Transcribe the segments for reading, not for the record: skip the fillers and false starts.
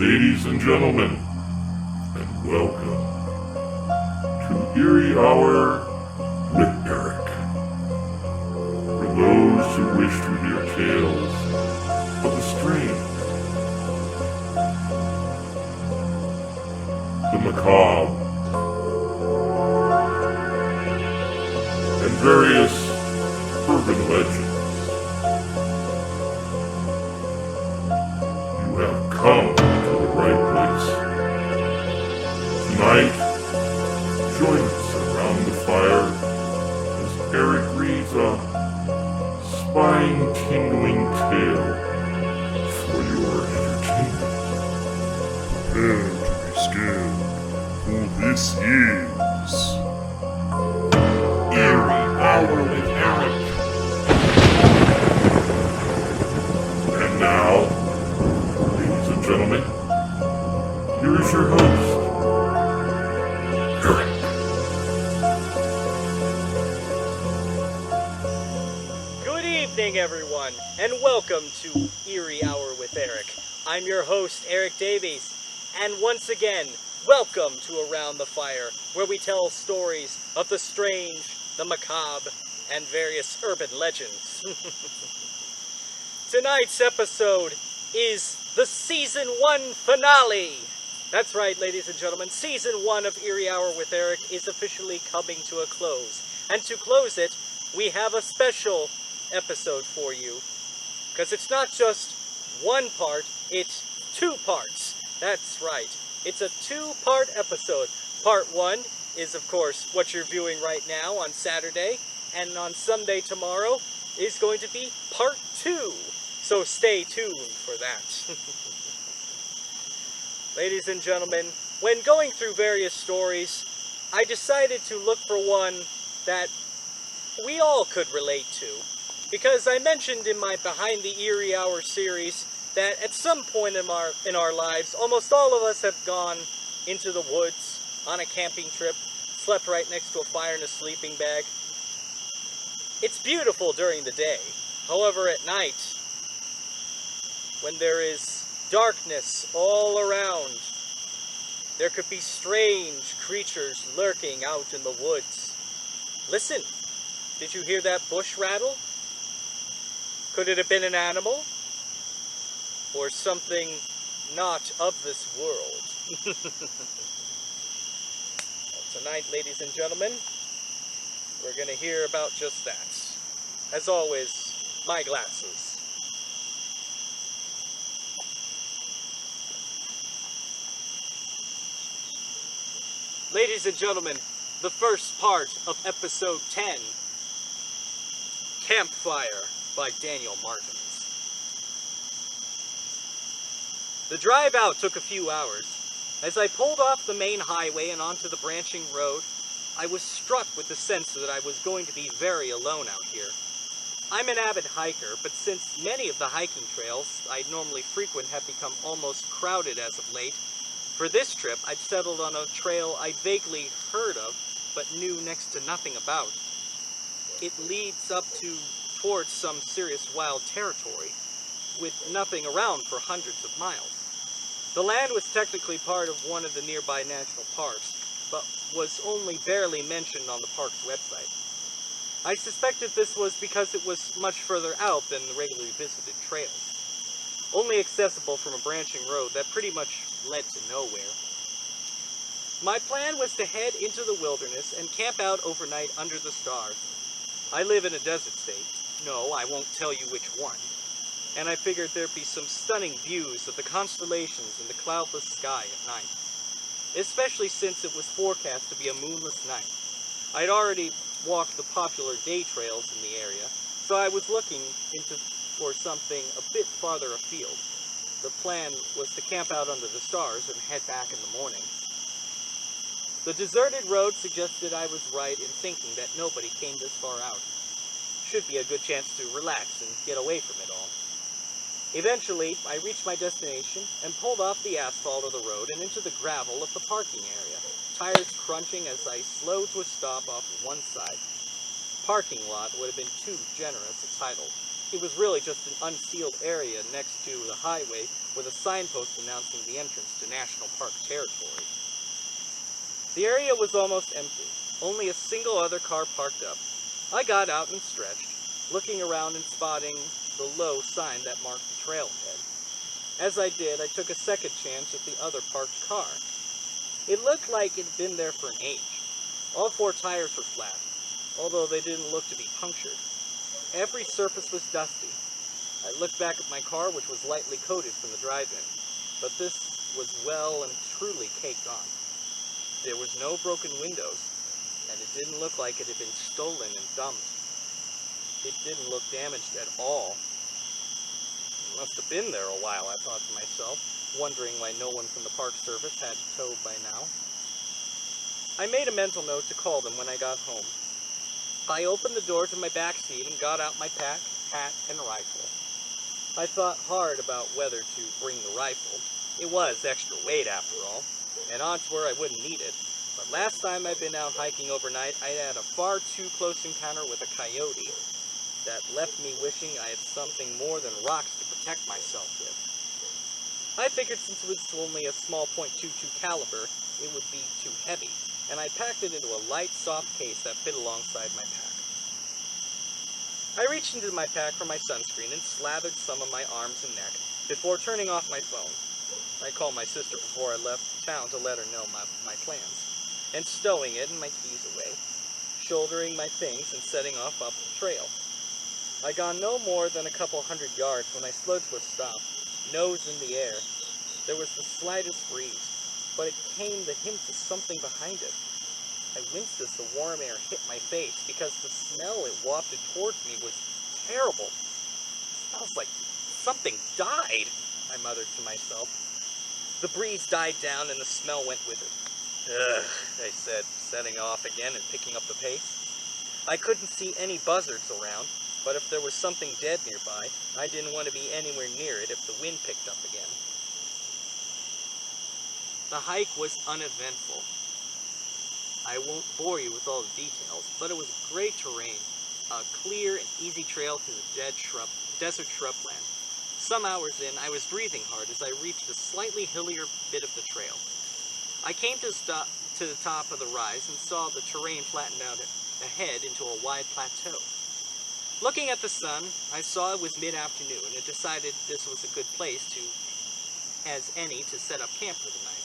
Ladies and gentlemen, and welcome to Eerie Hour with Erich. For those who wish to hear tales of the strange, the macabre, and various urban legends, you have come to the right place. Tonight, join us around the fire as Erich reads a spine-tingling tale for your entertainment. Prepare to be scared, for this is Eerie Hour with Erich. And now, ladies and gentlemen, here is your host, Erich. Good evening, everyone, and welcome to Eerie Hour with Erich. I'm your host, Erich Davies, and once again, welcome to Around the Fire, where we tell stories of the strange, the macabre, and various urban legends. Tonight's episode is the Season 1 finale. That's right, ladies and gentlemen, Season 1 of Eerie Hour with Erich is officially coming to a close. And to close it, we have a special episode for you, because it's not just one part, it's two parts. That's right, it's a two-part episode. Part 1 is, of course, what you're viewing right now on Saturday, and on Sunday tomorrow is going to be Part 2, so stay tuned for that. Ladies and gentlemen, when going through various stories, I decided to look for one that we all could relate to. Because I mentioned in my Behind the Eerie Hour series that at some point in our lives, almost all of us have gone into the woods on a camping trip, slept right next to a fire in a sleeping bag. It's beautiful during the day. However, at night, when there is darkness all around, there could be strange creatures lurking out in the woods. Listen, did you hear that bush rattle? Could it have been an animal? Or something not of this world? Well, tonight, ladies and gentlemen, we're going to hear about just that. As always, my glasses. Ladies and gentlemen, the first part of episode 10, Campfire by Daniel Martins. The drive out took a few hours. As I pulled off the main highway and onto the branching road, I was struck with the sense that I was going to be very alone out here. I'm an avid hiker, but since many of the hiking trails I normally frequent have become almost crowded as of late, for this trip I'd settled on a trail I'd vaguely heard of, but knew next to nothing about. It leads up towards some serious wild territory, with nothing around for hundreds of miles. The land was technically part of one of the nearby national parks, but was only barely mentioned on the park's website. I suspected this was because it was much further out than the regularly visited trails, only accessible from a branching road that pretty much led to nowhere. My plan was to head into the wilderness and camp out overnight under the stars. I live in a desert state. No, I won't tell you which one. And I figured there'd be some stunning views of the constellations in the cloudless sky at night, especially since it was forecast to be a moonless night. I'd already walked the popular day trails in the area, so I was looking for something a bit farther afield. The plan was to camp out under the stars and head back in the morning. The deserted road suggested I was right in thinking that nobody came this far out. Should be a good chance to relax and get away from it all. Eventually, I reached my destination and pulled off the asphalt of the road and into the gravel of the parking area, tires crunching as I slowed to a stop off of one side. Parking lot would have been too generous a title. It was really just an unsealed area next to the highway with a signpost announcing the entrance to National Park territory. The area was almost empty, only a single other car parked up. I got out and stretched, looking around and spotting the low sign that marked the trailhead. As I did, I took a second chance at the other parked car. It looked like it had been there for an age. All 4 tires were flat, although they didn't look to be punctured. Every surface was dusty. I looked back at my car, which was lightly coated from the drive-in, but this was well and truly caked on. There was no broken windows, and it didn't look like it had been stolen and dumped. It didn't look damaged at all. It must have been there a while, I thought to myself, wondering why no one from the Park Service had it towed by now. I made a mental note to call them when I got home. I opened the door to my back seat and got out my pack, hat, and rifle. I thought hard about whether to bring the rifle. It was extra weight after all, and odds were I wouldn't need it. But last time I'd been out hiking overnight, I had a far too close encounter with a coyote that left me wishing I had something more than rocks to protect myself with. I figured since it was only a small .22 caliber, it would be too heavy, and I packed it into a light, soft case that fit alongside my pack. I reached into my pack for my sunscreen and slathered some on my arms and neck before turning off my phone. I called my sister before I left town to let her know my plans, and stowing it and my keys away, shouldering my things and setting off up the trail. I got no more than a couple 100 yards when I slowed to a stop, nose in the air. There was the slightest breeze, but it came the hint of something behind it. I winced as the warm air hit my face because the smell it wafted towards me was terrible. It smells like something died, I muttered to myself. The breeze died down and the smell went with it. Ugh, I said, setting off again and picking up the pace. I couldn't see any buzzards around, but if there was something dead nearby, I didn't want to be anywhere near it if the wind picked up again. The hike was uneventful. I won't bore you with all the details, but it was great terrain, a clear and easy trail through the desert shrubland. Some hours in, I was breathing hard as I reached a slightly hillier bit of the trail. I came to the top of the rise and saw the terrain flattened out ahead into a wide plateau. Looking at the sun, I saw it was mid-afternoon and decided this was a good place as any to set up camp for the night.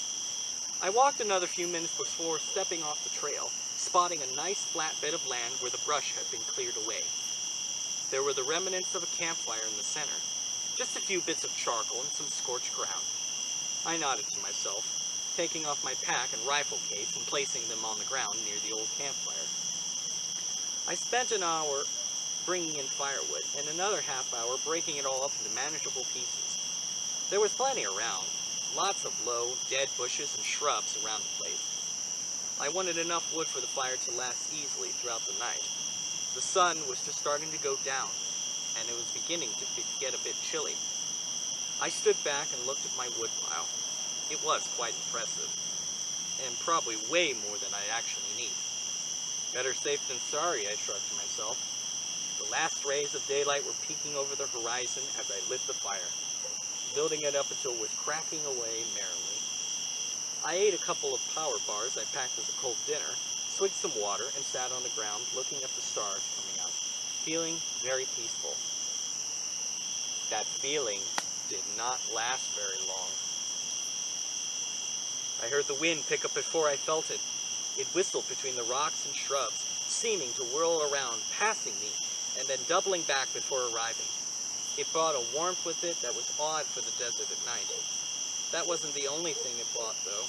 I walked another few minutes before stepping off the trail, spotting a nice flat bit of land where the brush had been cleared away. There were the remnants of a campfire in the center, just a few bits of charcoal and some scorched ground. I nodded to myself, taking off my pack and rifle case and placing them on the ground near the old campfire. I spent an hour bringing in firewood and another half hour breaking it all up into manageable pieces. There was plenty around, lots of low, dead bushes and shrubs around the place. I wanted enough wood for the fire to last easily throughout the night. The sun was just starting to go down, and it was beginning to get a bit chilly. I stood back and looked at my wood pile. It was quite impressive, and probably way more than I actually need. Better safe than sorry, I shrugged to myself. The last rays of daylight were peeking over the horizon as I lit the fire, building it up until it was cracking away merrily. I ate a couple of power bars I packed as a cold dinner, swigged some water, and sat on the ground looking at the stars coming out, feeling very peaceful. That feeling did not last very long. I heard the wind pick up before I felt it. It whistled between the rocks and shrubs, seeming to whirl around, passing me, and then doubling back before arriving. It brought a warmth with it that was odd for the desert at night. That wasn't the only thing it brought, though.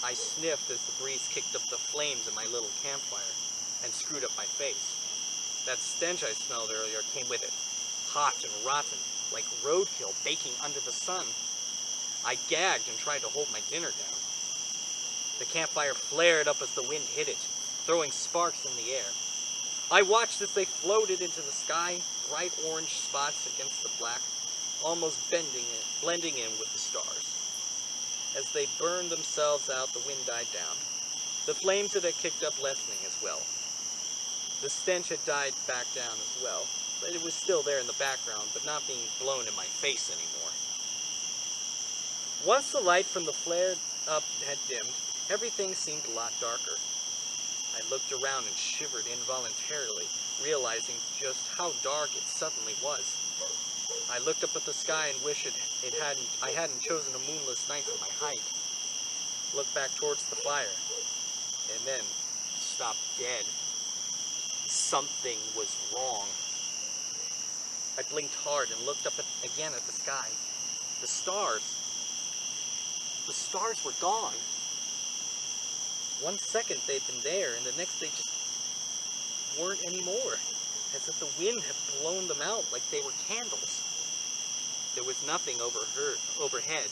I sniffed as the breeze kicked up the flames in my little campfire and screwed up my face. That stench I smelled earlier came with it, hot and rotten, like roadkill baking under the sun. I gagged and tried to hold my dinner down. The campfire flared up as the wind hit it, throwing sparks in the air. I watched as they floated into the sky, bright orange spots against the black, almost blending in with the stars. As they burned themselves out, the wind died down, the flames that had kicked up lessening as well. The stench had died back down as well, but it was still there in the background, but not being blown in my face anymore. Once the light from the flared up had dimmed, everything seemed a lot darker. I looked around and shivered involuntarily, realizing just how dark it suddenly was. I looked up at the sky and wished I hadn't chosen a moonless night for my hike. Looked back towards the fire, and then stopped dead. Something was wrong. I blinked hard and looked up again at the sky. The stars were gone. 1 second they'd been there, and the next they just weren't anymore, as if the wind had blown them out like they were candles. There was nothing overhead,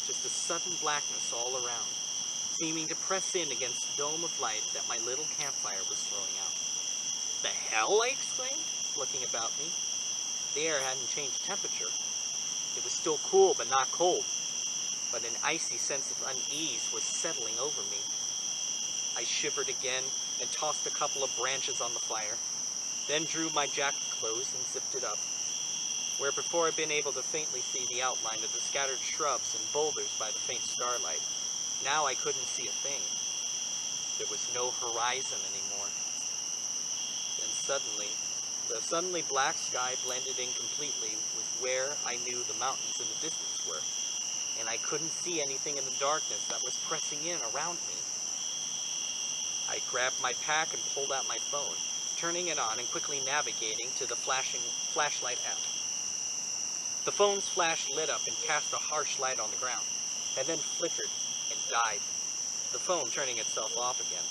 just a sudden blackness all around, seeming to press in against the dome of light that my little campfire was throwing out. The hell? I exclaimed, looking about me. The air hadn't changed temperature. It was still cool, but not cold. But an icy sense of unease was settling over me. I shivered again and tossed a couple of branches on the fire, then drew my jacket close and zipped it up. Where before I'd been able to faintly see the outline of the scattered shrubs and boulders by the faint starlight, now I couldn't see a thing. There was no horizon anymore. Then suddenly, the suddenly black sky blended in completely with where I knew the mountains in the distance were, and I couldn't see anything in the darkness that was pressing in around me. I grabbed my pack and pulled out my phone, turning it on and quickly navigating to the flashlight app. The phone's flash lit up and cast a harsh light on the ground, and then flickered and died, the phone turning itself off again.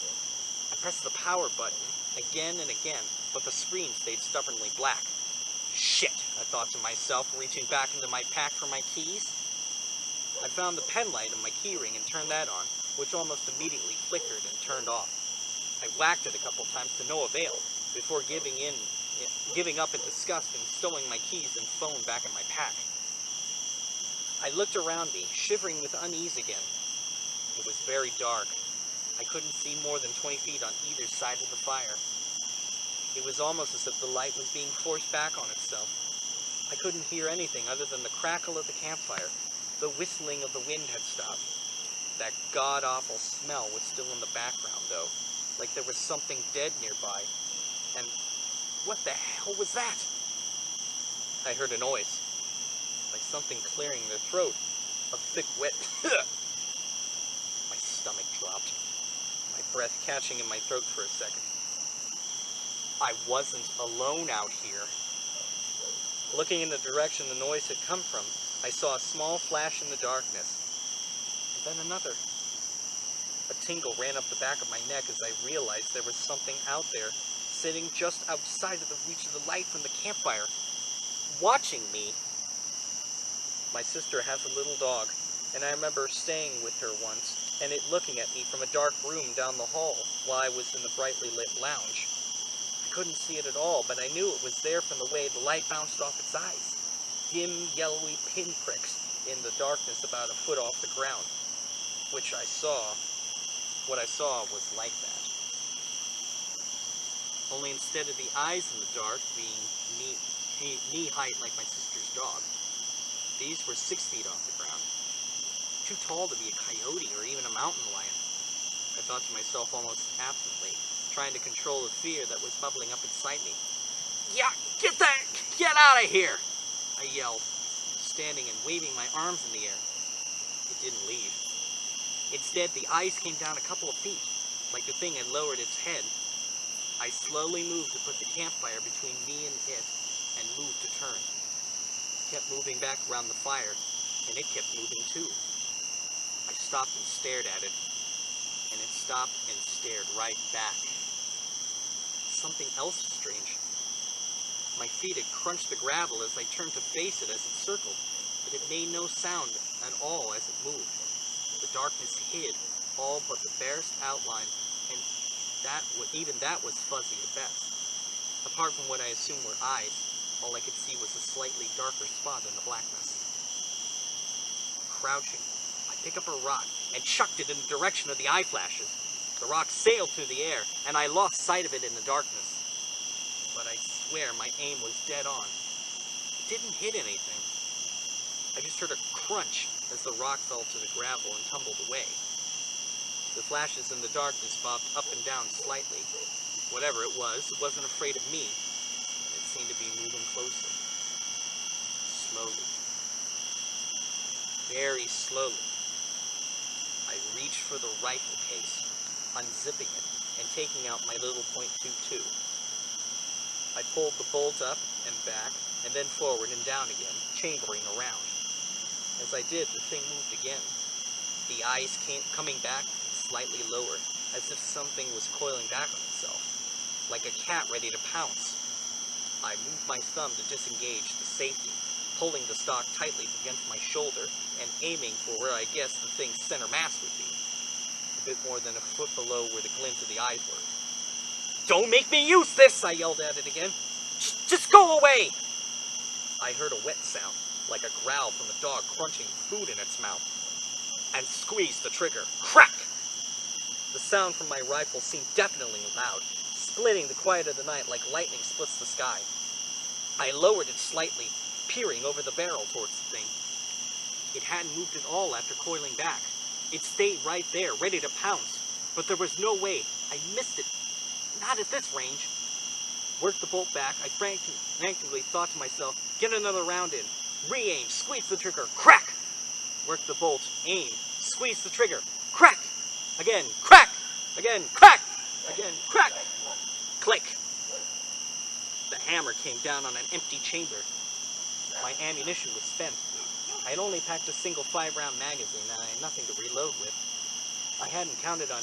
I pressed the power button again and again, but the screen stayed stubbornly black. Shit, I thought to myself, reaching back into my pack for my keys. I found the pen light on my keyring and turned that on, which almost immediately flickered and turned off. I whacked it a couple times to no avail, before giving up in disgust and stowing my keys and phone back in my pack. I looked around me, shivering with unease again. It was very dark. I couldn't see more than 20 feet on either side of the fire. It was almost as if the light was being forced back on itself. I couldn't hear anything other than the crackle of the campfire. The whistling of the wind had stopped. That god-awful smell was still in the background, though, like there was something dead nearby. And what the hell was that? I heard a noise, like something clearing their throat. A thick, wet... My stomach dropped, my breath catching in my throat for a second. I wasn't alone out here. Looking in the direction the noise had come from, I saw a small flash in the darkness, and then another. A tingle ran up the back of my neck as I realized there was something out there, sitting just outside of the reach of the light from the campfire, watching me. My sister has a little dog, and I remember staying with her once, and it looking at me from a dark room down the hall while I was in the brightly lit lounge. I couldn't see it at all, but I knew it was there from the way the light bounced off its eyes. Dim, yellowy pinpricks in the darkness about a foot off the ground, what I saw was like that. Only instead of the eyes in the dark being knee height like my sister's dog, these were 6 feet off the ground. Too tall to be a coyote or even a mountain lion. I thought to myself almost absently, trying to control the fear that was bubbling up inside me. Yeah, get out of here! I yelled, standing and waving my arms in the air. It didn't leave. Instead, the eyes came down a couple of feet, like the thing had lowered its head. I slowly moved to put the campfire between me and it, and moved to turn. Kept moving back around the fire, and it kept moving too. I stopped and stared at it, and it stopped and stared right back. Something else strange. My feet had crunched the gravel as I turned to face it as it circled, but it made no sound at all as it moved. The darkness hid all but the barest outline, and even that was fuzzy at best. Apart from what I assumed were eyes, all I could see was a slightly darker spot in the blackness. Crouching, I picked up a rock and chucked it in the direction of the eye flashes. The rock sailed through the air, and I lost sight of it in the darkness. But I swear my aim was dead on. It didn't hit anything. I just heard a crunch as the rock fell to the gravel and tumbled away. The flashes in the darkness bobbed up and down slightly. Whatever it wasn't afraid of me. It seemed to be moving closer. Slowly. Very slowly. I reached for the rifle case, unzipping it, and taking out my little .22. I pulled the bolt up and back, and then forward and down again, chambering around. As I did, the thing moved again. The eyes came coming back slightly lower, as if something was coiling back on itself, like a cat ready to pounce. I moved my thumb to disengage the safety, pulling the stock tightly against my shoulder and aiming for where I guessed the thing's center mass would be, a bit more than a foot below where the glint of the eyes were. "Don't make me use this!" I yelled at it again. Just go away!" I heard a wet sound, like a growl from a dog crunching food in its mouth, and squeezed the trigger. Crack! The sound from my rifle seemed deafeningly loud, splitting the quiet of the night like lightning splits the sky. I lowered it slightly, peering over the barrel towards the thing. It hadn't moved at all after coiling back. It stayed right there, ready to pounce, but there was no way. I missed it. Not at this range. Worked the bolt back. I frankly thought to myself, get another round in. Re-aim, squeeze the trigger, crack! Worked the bolt, aim, squeeze the trigger, crack! Again, crack! Again, crack! Again, crack! Click! The hammer came down on an empty chamber. My ammunition was spent. I had only packed a single 5-round magazine and I had nothing to reload with. I hadn't counted on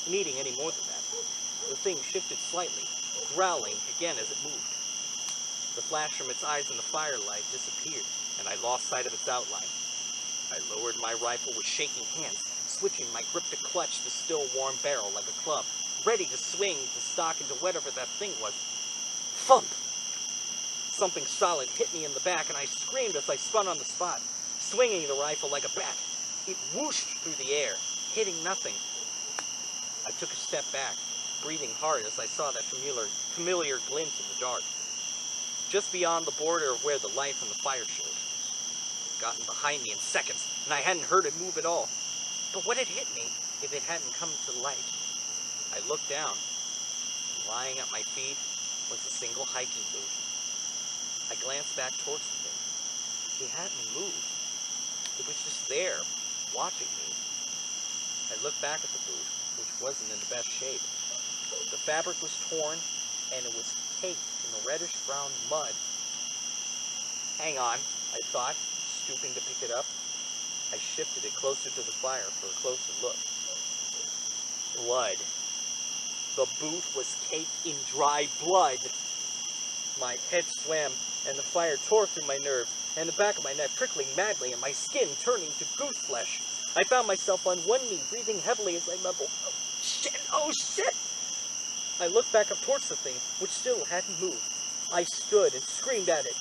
needing any more than that. The thing shifted slightly, growling again as it moved. The flash from its eyes in the firelight disappeared, and I lost sight of its outline. I lowered my rifle with shaking hands, switching my grip to clutch the still warm barrel like a club, ready to swing the stock into whatever that thing was. Thump! Something solid hit me in the back, and I screamed as I spun on the spot, swinging the rifle like a bat. It whooshed through the air, hitting nothing. I took a step back, breathing hard as I saw that familiar glint in the dark, just beyond the border of where the light from the fire showed. It had gotten behind me in seconds, and I hadn't heard it move at all. But what had hit me if it hadn't come to light? I looked down. Lying at my feet was a single hiking boot. I glanced back towards the thing. It hadn't moved. It was just there, watching me. I looked back at the boot, which wasn't in the best shape. The fabric was torn, and it was caked in the reddish-brown mud. Hang on, I thought, stooping to pick it up. I shifted it closer to the fire for a closer look. Blood. The boot was caked in dry blood. My head swam, and the fire tore through my nerves, and the back of my neck prickling madly, and my skin turning to goose flesh. I found myself on one knee, breathing heavily as I mumbled, "Oh shit, oh shit!" I looked back up towards the thing, which still hadn't moved. I stood and screamed at it.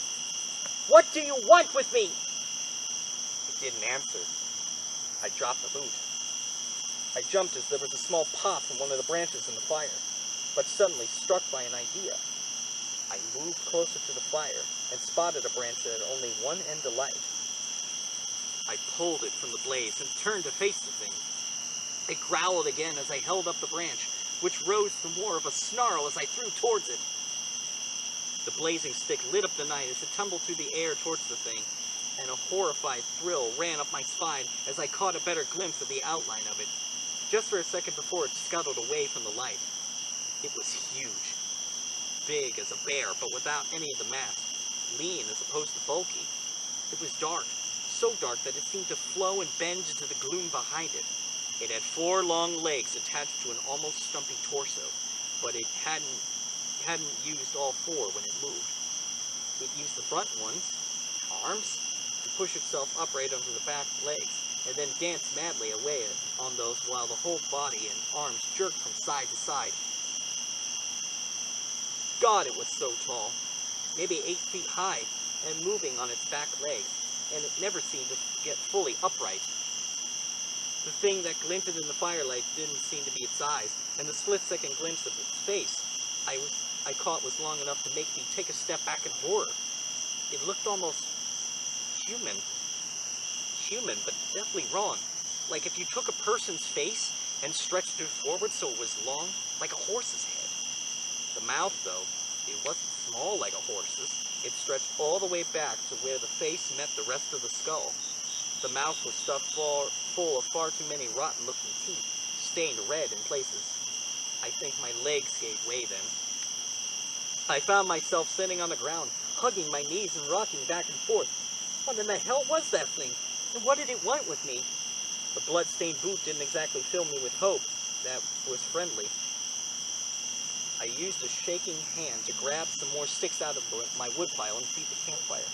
"What do you want with me?" It didn't answer. I dropped the boot. I jumped as there was a small pop from one of the branches in the fire, but suddenly struck by an idea. I moved closer to the fire and spotted a branch that had only one end alight. I pulled it from the blaze and turned to face the thing. It growled again as I held up the branch, which rose to more of a snarl as I threw towards it. The blazing stick lit up the night as it tumbled through the air towards the thing, and a horrified thrill ran up my spine as I caught a better glimpse of the outline of it, just for a second before it scuttled away from the light. It was huge. Big as a bear, but without any of the mass. Lean as opposed to bulky. It was dark, so dark that it seemed to flow and bend into the gloom behind it. It had 4 long legs attached to an almost stumpy torso, but it hadn't used all 4 when it moved. It used the front ones, arms, to push itself upright onto the back legs, and then danced madly away on those while the whole body and arms jerked from side to side. God, it was so tall, maybe 8 feet high, and moving on its back legs, and it never seemed to get fully upright. The thing that glinted in the firelight didn't seem to be its eyes, and the split-second glimpse of its face, I caught was long enough to make me take a step back in horror. It looked almost human. Human, but definitely wrong. Like if you took a person's face and stretched it forward so it was long, like a horse's head. The mouth, though, it wasn't small like a horse's. It stretched all the way back to where the face met the rest of the skull. The mouth was stuffed full of far too many rotten-looking teeth, stained red in places. I think my legs gave way then. I found myself sitting on the ground, hugging my knees and rocking back and forth. What in the hell was that thing? And what did it want with me? The blood-stained boot didn't exactly fill me with hope. That was friendly. I used a shaking hand to grab some more sticks out of my woodpile and feed the campfire.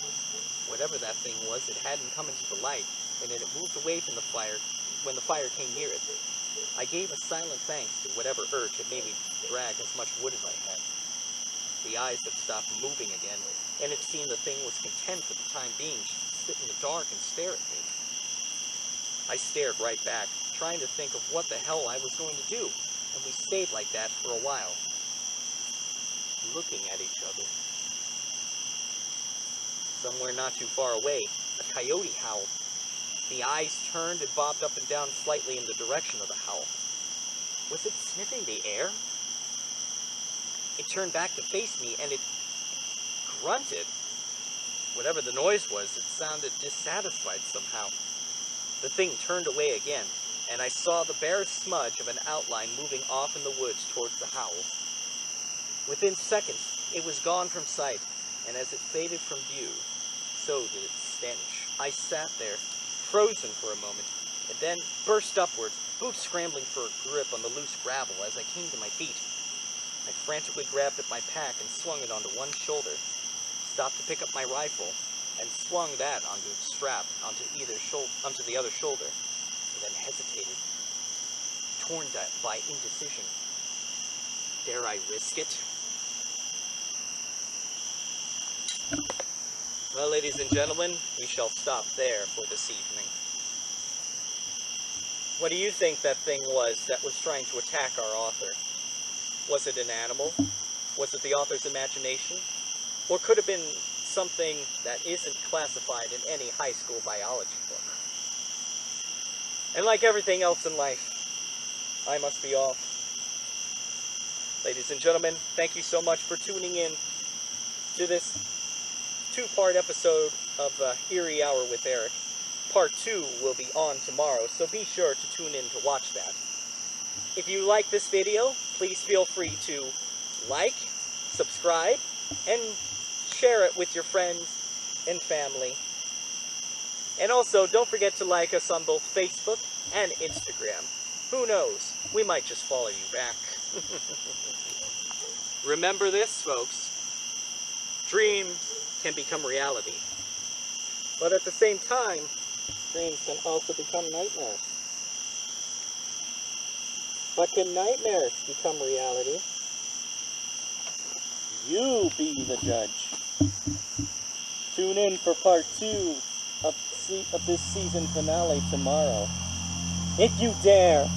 Whatever that thing was, it hadn't come into the light, and it had moved away from the fire when the fire came near it. I gave a silent thanks to whatever urge had made me drag as much wood as I had. The eyes had stopped moving again, and it seemed the thing was content for the time being just to sit in the dark and stare at me. I stared right back, trying to think of what the hell I was going to do, and we stayed like that for a while, looking at each other. Somewhere not too far away, a coyote howled. The eyes turned and bobbed up and down slightly in the direction of the howl. Was it sniffing the air? It turned back to face me, and it grunted. Whatever the noise was, it sounded dissatisfied somehow. The thing turned away again, and I saw the barest smudge of an outline moving off in the woods towards the howl. Within seconds, it was gone from sight, and as it faded from view, so did its stench. I sat there, frozen for a moment, and then burst upwards, boots scrambling for a grip on the loose gravel as I came to my feet. I frantically grabbed at my pack and swung it onto one shoulder, stopped to pick up my rifle, and swung that onto its strap onto the other shoulder, and then hesitated, torn by indecision. Dare I risk it? Well, ladies and gentlemen, we shall stop there for this evening. What do you think that thing was that was trying to attack our author? Was it an animal? Was it the author's imagination? Or could it have been something that isn't classified in any high school biology book? And like everything else in life, I must be off. Ladies and gentlemen, thank you so much for tuning in to this two-part episode of Eerie Hour with Eric. Part 2 will be on tomorrow, so be sure to tune in to watch that. If you like this video, please feel free to like, subscribe, and share it with your friends and family. And also, don't forget to like us on both Facebook and Instagram. Who knows? We might just follow you back. Remember this, folks. Dreams can become reality. But at the same time, dreams can also become nightmares. But can nightmares become reality? You be the judge. Tune in for part 2 of this season finale tomorrow. If you dare.